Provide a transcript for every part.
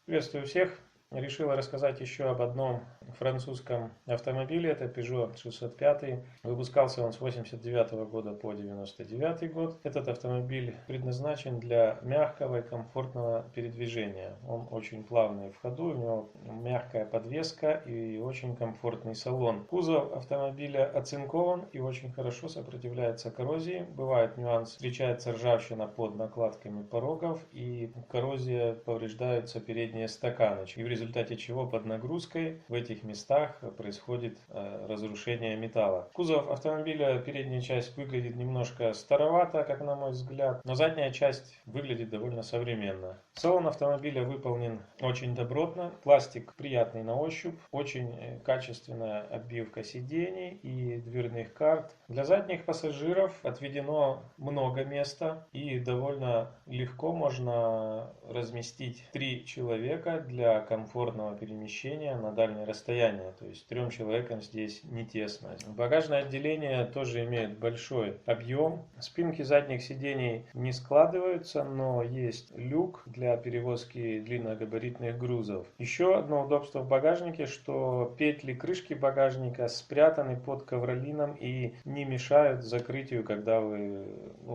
Приветствую всех! Решила рассказать еще об одном французском автомобиле. Это Peugeot 605. Выпускался он с 89 года по 99 год. Этот автомобиль предназначен для мягкого и комфортного передвижения. Он очень плавный в ходу, у него мягкая подвеска и очень комфортный салон. Кузов автомобиля оцинкован и очень хорошо сопротивляется коррозии. Бывает нюанс, встречается ржавчина под накладками порогов, и коррозия повреждаются передние стаканы, и в результате чего под нагрузкой в этих местах происходит разрушение металла. Кузов автомобиля, передняя часть выглядит немножко старовато, как на мой взгляд, но задняя часть выглядит довольно современно. Салон автомобиля выполнен очень добротно, пластик приятный на ощупь, очень качественная обивка сидений и дверных карт. Для задних пассажиров отведено много места, и довольно легко можно разместить 3 человека для комфортного перемещения на дальнее расстояние, то есть 3 человекам здесь не тесно. Багажное отделение тоже имеет большой объем. Спинки задних сидений не складываются, но есть люк для перевозки длинногабаритных грузов. Еще одно удобство в багажнике, что петли крышки багажника спрятаны под ковролином и не мешают закрытию, когда вы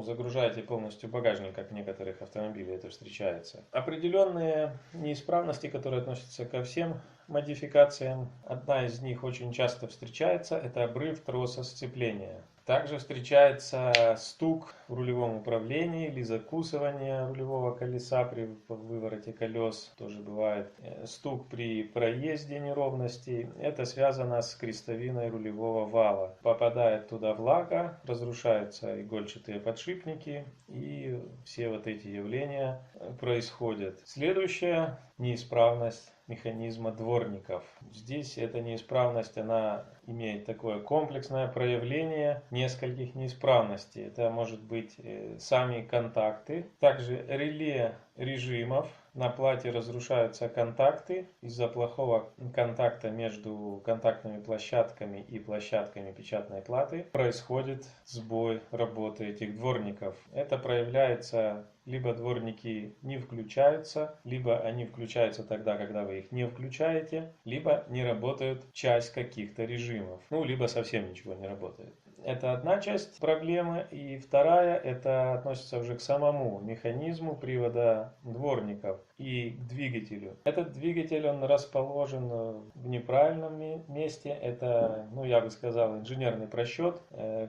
загружаете полностью багажник, как в некоторых автомобилях это встречается. Определенные неисправности, которые относятся ко всем модификациям, одна из них очень часто встречается, это обрыв троса сцепления. Также встречается стук в рулевом управлении или закусывание рулевого колеса при вывороте колес. Тоже бывает стук при проезде неровностей. Это связано с крестовиной рулевого вала. Попадает туда влага, разрушаются игольчатые подшипники, и все вот эти явления происходят. Следующая неисправность механизма дворников. Здесь эта неисправность, она имеет такое комплексное проявление нескольких неисправностей. Это может быть сами контакты, также реле режимов. На плате разрушаются контакты. Из-за плохого контакта между контактными площадками и площадками печатной платы происходит сбой работы этих дворников. Это проявляется: либо дворники не включаются, либо они включаются тогда, когда вы их не включаете, либо не работает часть каких-то режимов, либо совсем ничего не работает. Это одна часть проблемы. И вторая, это относится уже к самому механизму привода дворников и к двигателю. Этот двигатель, он расположен в неправильном месте. Это, я бы сказал, инженерный просчет.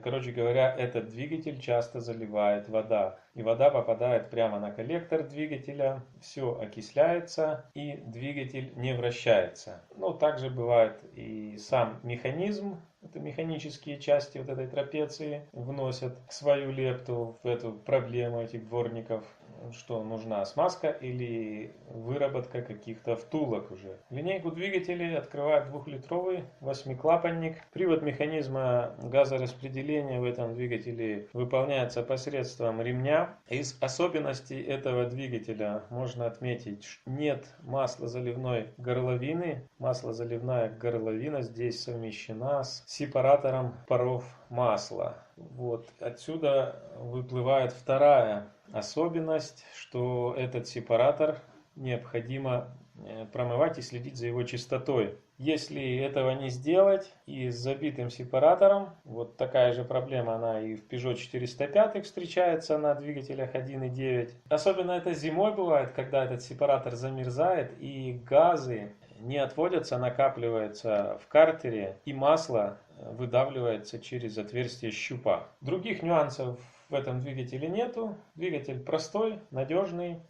Короче говоря, этот двигатель часто заливает вода. И вода попадает прямо на коллектор двигателя, все окисляется, и двигатель не вращается. Также бывает и сам механизм. Это механические части вот этой трапеции вносят свою лепту в эту проблему этих дворников, что нужна смазка или выработка каких-то втулок уже. Линейку двигателей открывает 2-литровый 8-клапанник. Привод механизма газораспределения в этом двигателе выполняется посредством ремня. Из особенностей этого двигателя можно отметить, что нет маслозаливной горловины. Маслозаливная горловина здесь совмещена с сепаратором паров масла. Отсюда выплывает вторая особенность, что этот сепаратор необходимо промывать и следить за его чистотой. Если этого не сделать и с забитым сепаратором, такая же проблема, она и в Peugeot 405 встречается на двигателях 1.9. Особенно это зимой бывает, когда этот сепаратор замерзает и газы не отводятся, накапливаются в картере, и масло выдавливается через отверстие щупа. Других нюансов в этом двигателе нету. Двигатель простой, надежный.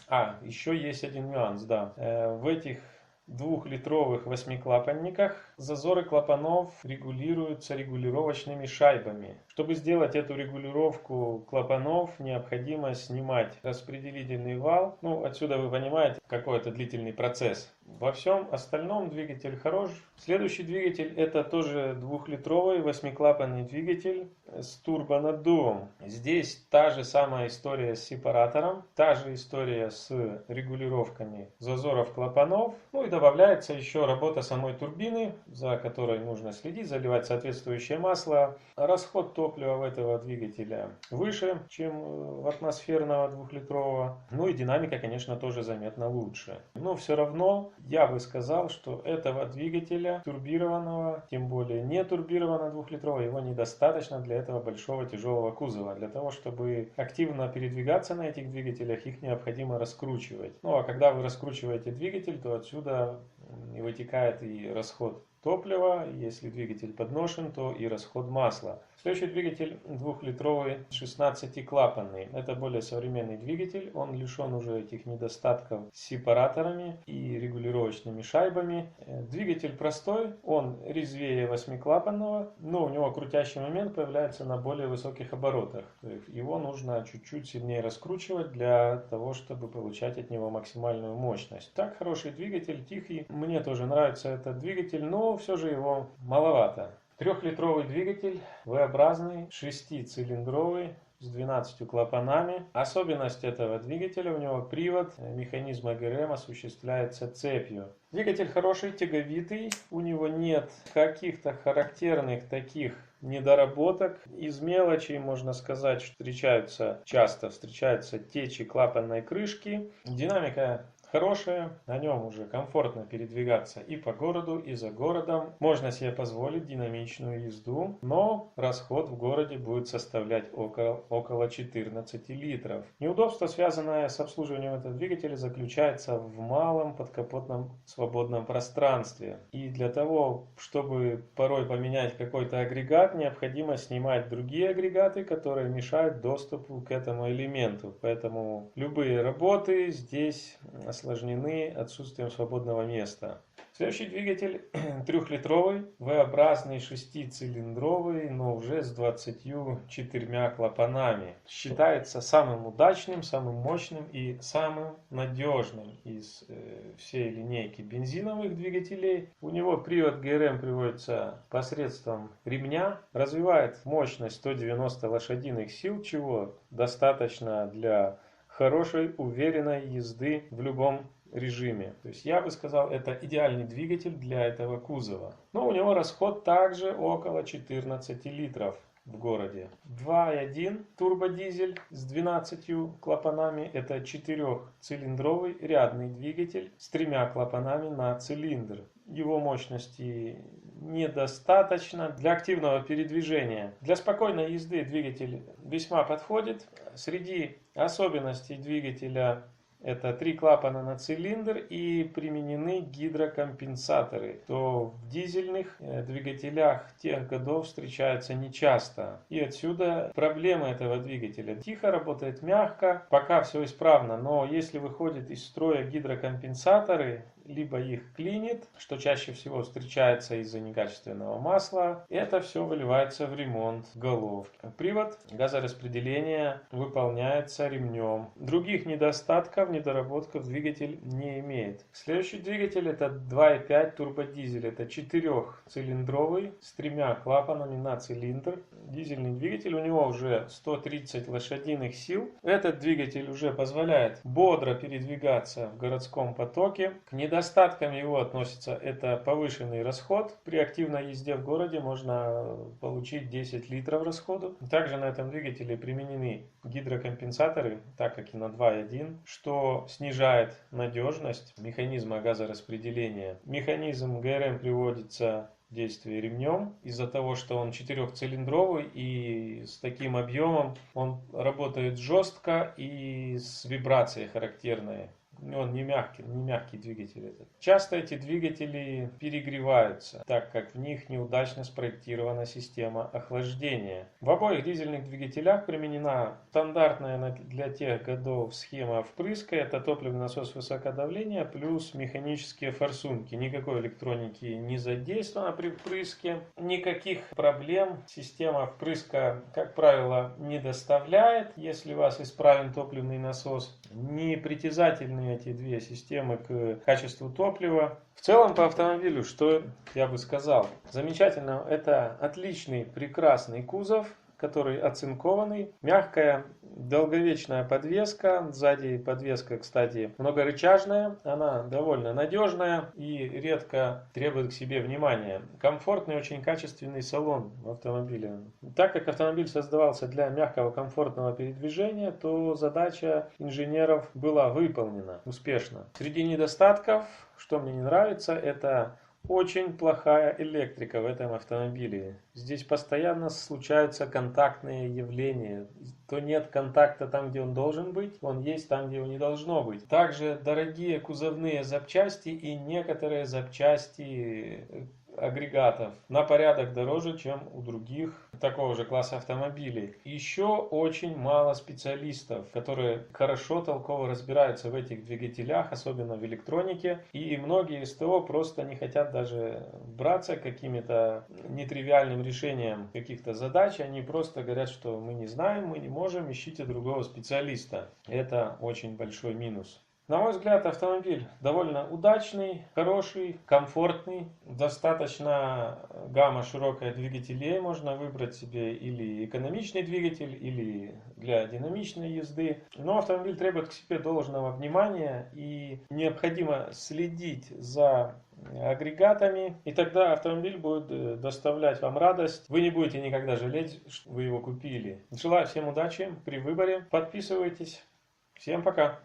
Еще есть один нюанс, да. В этих 2-литровых 8-клапанниках зазоры клапанов регулируются регулировочными шайбами. Чтобы сделать эту регулировку клапанов, необходимо снимать распределительный вал. Отсюда вы понимаете, какой это длительный процесс. Во всем остальном двигатель хорош. Следующий двигатель — это тоже 2-литровый 8-клапанный двигатель с турбонаддувом. Здесь та же самая история с сепаратором, та же история с регулировками зазоров клапанов. Ну и добавляется еще работа самой турбины, за которой нужно следить, заливать соответствующее масло. Расход топлива в этого двигателя выше, чем в атмосферного двухлитрового. Ну и динамика, конечно, тоже заметно лучше. Но все равно я бы сказал, что этого двигателя турбированного, тем более не турбированного двухлитрового, его недостаточно для этого большого тяжелого кузова. Для того, чтобы активно передвигаться на этих двигателях, их необходимо раскручивать. Ну а когда вы раскручиваете двигатель, то отсюда вытекает и расход топлива, если двигатель подношен, то и расход масла. Следующий двигатель двухлитровый 16-клапанный. Это более современный двигатель, он лишен уже этих недостатков с сепараторами и регулировочными шайбами. Двигатель простой, он резвее 8-клапанного, но у него крутящий момент появляется на более высоких оборотах. То есть его нужно чуть-чуть сильнее раскручивать для того, чтобы получать от него максимальную мощность. Так, хороший двигатель, тихий. Мне тоже нравится этот двигатель, но все же его маловато. Трехлитровый двигатель, V-образный, 6-цилиндровый, с 12 клапанами. Особенность этого двигателя, у него привод механизма ГРМ осуществляется цепью. Двигатель хороший, тяговитый, у него нет каких-то характерных таких недоработок. Из мелочей можно сказать, что часто встречаются течи клапанной крышки. Динамика хорошая, на нем уже комфортно передвигаться и по городу, и за городом. Можно себе позволить динамичную езду, но расход в городе будет составлять около 14 литров. Неудобство, связанное с обслуживанием этого двигателя, заключается в малом подкапотном свободном пространстве. И для того, чтобы порой поменять какой-то агрегат, необходимо снимать другие агрегаты, которые мешают доступу к этому элементу. Поэтому любые работы здесь осложнены отсутствием свободного места. Следующий двигатель трехлитровый, V-образный, 6-цилиндровый, но уже с 24 клапанами. Считается самым удачным, самым мощным и самым надежным из всей линейки бензиновых двигателей. У него привод ГРМ приводится посредством ремня, развивает мощность 190 лошадиных сил, чего достаточно для хорошей, уверенной езды в любом режиме. То есть я бы сказал, это идеальный двигатель для этого кузова. Но у него расход также около 14 литров в городе. 2.1 турбодизель с 12 клапанами. Это 4-цилиндровый рядный двигатель с 3 клапанами на цилиндр. Его мощности недостаточно для активного передвижения. Для спокойной езды двигатель весьма подходит. Среди особенностей двигателя это 3 клапана на цилиндр и применены гидрокомпенсаторы, то в дизельных двигателях тех годов встречаются нечасто. И отсюда проблема этого двигателя. Тихо работает, мягко, пока все исправно, но если выходит из строя гидрокомпенсаторы, либо их клинит, что чаще всего встречается из-за некачественного масла, это все выливается в ремонт головки. Привод газораспределения выполняется ремнем. Других недостатков, недоработков двигатель не имеет. Следующий двигатель это 2.5 турбодизель. Это 4-цилиндровый с 3 клапанами на цилиндр. Дизельный двигатель, у него уже 130 лошадиных сил. Этот двигатель уже позволяет бодро передвигаться в городском потоке. К недостаткам его относится это повышенный расход. При активной езде в городе можно получить 10 литров расходу. Также на этом двигателе применены гидрокомпенсаторы, так как и на 2.1, что снижает надежность механизма газораспределения. Механизм ГРМ приводится действие ремнем. Из-за того, что он 4-цилиндровый и с таким объемом он работает жестко и с вибрацией характерной. Он не мягкий двигатель этот. Часто эти двигатели перегреваются, так как в них неудачно спроектирована система охлаждения. В обоих дизельных двигателях применена стандартная для тех годов схема впрыска. Это топливный насос высокодавления плюс механические форсунки. Никакой электроники не задействовано при впрыске. Никаких проблем система впрыска, как правило, не доставляет, если у вас исправен топливный насос. Непритязательные эти две системы к качеству топлива. В целом по автомобилю, что я бы сказал? Замечательно, это отличный, прекрасный кузов. который оцинкованный, мягкая долговечная подвеска. Сзади подвеска, кстати, многорычажная, она довольно надежная и редко требует к себе внимания. Комфортный, очень качественный салон в автомобиле. Так как автомобиль создавался для мягкого, комфортного передвижения, то задача инженеров была выполнена успешно. Среди недостатков, что мне не нравится, это очень плохая электрика в этом автомобиле. Здесь постоянно случаются контактные явления. То нет контакта там, где он должен быть, он есть там, где его не должно быть. Также дорогие кузовные запчасти и некоторые запчасти агрегатов на порядок дороже, чем у других такого же класса автомобилей. Еще очень мало специалистов, которые хорошо, толково разбираются в этих двигателях, особенно в электронике. И многие СТО просто не хотят даже браться какими-то нетривиальным решением каких-то задач. Они просто говорят, что мы не знаем, мы не можем, ищите другого специалиста. Это очень большой минус. На мой взгляд, автомобиль довольно удачный, хороший, комфортный. Достаточно гамма широкая двигателей. Можно выбрать себе или экономичный двигатель, или для динамичной езды. Но автомобиль требует к себе должного внимания и необходимо следить за агрегатами, и тогда автомобиль будет доставлять вам радость. Вы не будете никогда жалеть, что вы его купили. Желаю всем удачи при выборе. Подписывайтесь. Всем пока.